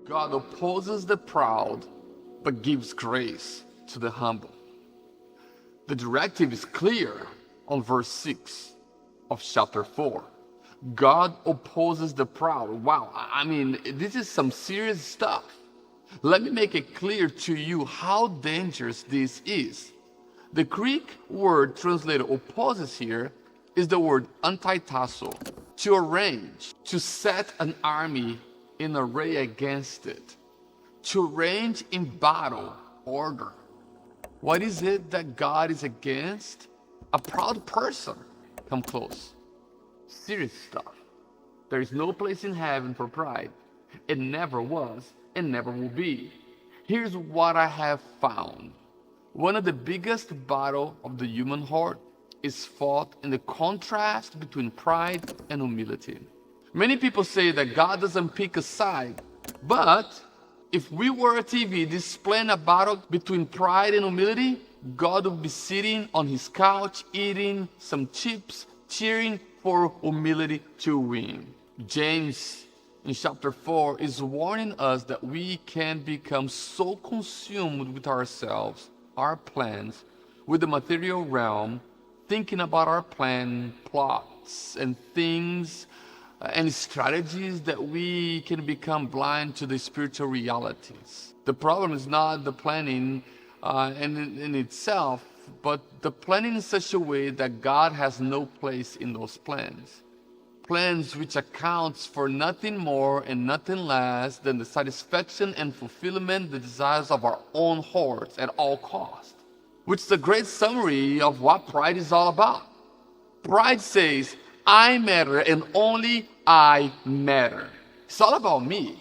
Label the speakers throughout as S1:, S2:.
S1: God opposes the proud, but gives grace to the humble. The directive is clear on verse 6 of chapter 4. God opposes the proud. Wow, I mean, this is some serious stuff. Let me make it clear to you how dangerous this is. The Greek word translated opposes here is the word antitasso, to arrange, to set an army in array against it, to arrange in battle order. What is it that God is against? A proud person. Come close. Serious stuff. There is no place in heaven for pride. It never was and never will be. Here's what I have found. One of the biggest battles of the human heart is fought in the contrast between pride and humility. Many people say that God doesn't pick a side, but if we were a TV displaying a battle between pride and humility, God would be sitting on his couch eating some chips, cheering for humility to win. James in chapter 4 is warning us that we can become so consumed with ourselves, our plans, with the material realm, thinking about our plan, plots, and things and strategies that we can become blind to the spiritual realities. The problem is not the planning in itself, but the planning in such a way that God has no place in those plans. Plans which accounts for nothing more and nothing less than the satisfaction and fulfillment, the desires of our own hearts at all cost. Which is a great summary of what pride is all about. Pride says, I matter and only I matter. It's all about me.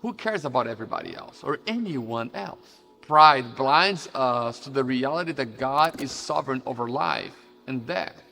S1: Who cares about everybody else or anyone else? Pride blinds us to the reality that God is sovereign over life and death.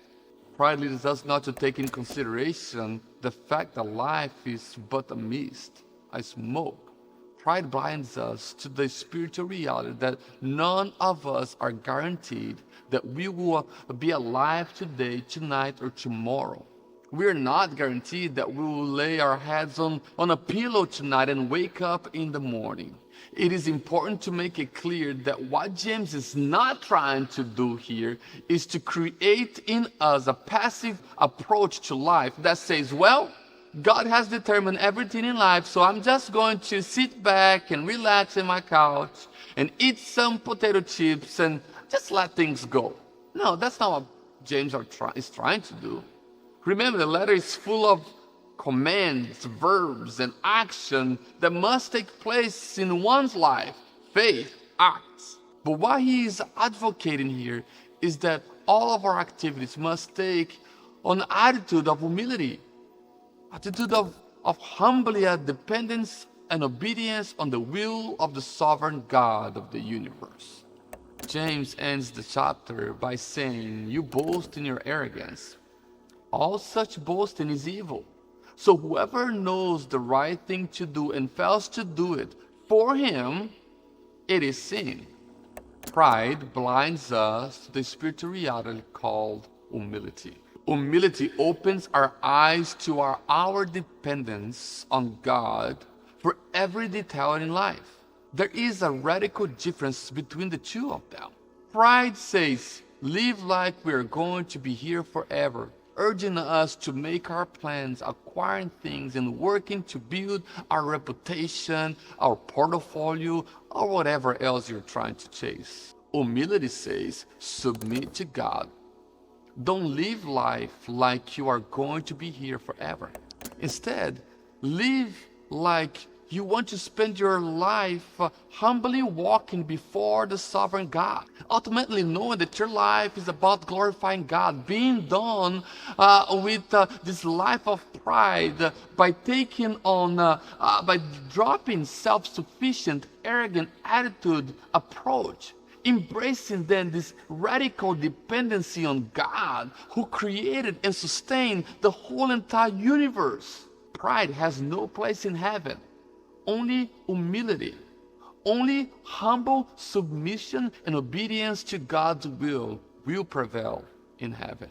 S1: Pride leads us not to take in consideration the fact that life is but a mist, a smoke. Pride blinds us to the spiritual reality that none of us are guaranteed that we will be alive today, tonight, or tomorrow. We are not guaranteed that we will lay our heads on a pillow tonight and wake up in the morning. It is important to make it clear that what James is not trying to do here is to create in us a passive approach to life that says, well, God has determined everything in life, so I'm just going to sit back and relax in my couch and eat some potato chips and just let things go. No, that's not what James is trying to do. Remember, the letter is full of commands, verbs, and action that must take place in one's life, faith, acts. But what he is advocating here is that all of our activities must take an attitude of humility, attitude of humbly dependence and obedience on the will of the sovereign God of the universe. James ends the chapter by saying, you boast in your arrogance. All such boasting is evil. So whoever knows the right thing to do and fails to do it, for him, it is sin. Pride blinds us to the spiritual reality called humility. Humility opens our eyes to our dependence on God for every detail in life. There is a radical difference between the two of them. Pride says, live like we're going to be here forever, urging us to make our plans, acquiring things, and working to build our reputation, our portfolio, or whatever else you're trying to chase. Humility says, submit to God. Don't live life like you are going to be here forever. Instead, live like you want to spend your life humbly walking before the sovereign God. Ultimately knowing that your life is about glorifying God, being done with this life of pride by taking on, by dropping self-sufficient, arrogant attitude approach. Embracing then this radical dependency on God who created and sustained the whole entire universe. Pride has no place in heaven. Only humility, only humble submission and obedience to God's will prevail in heaven.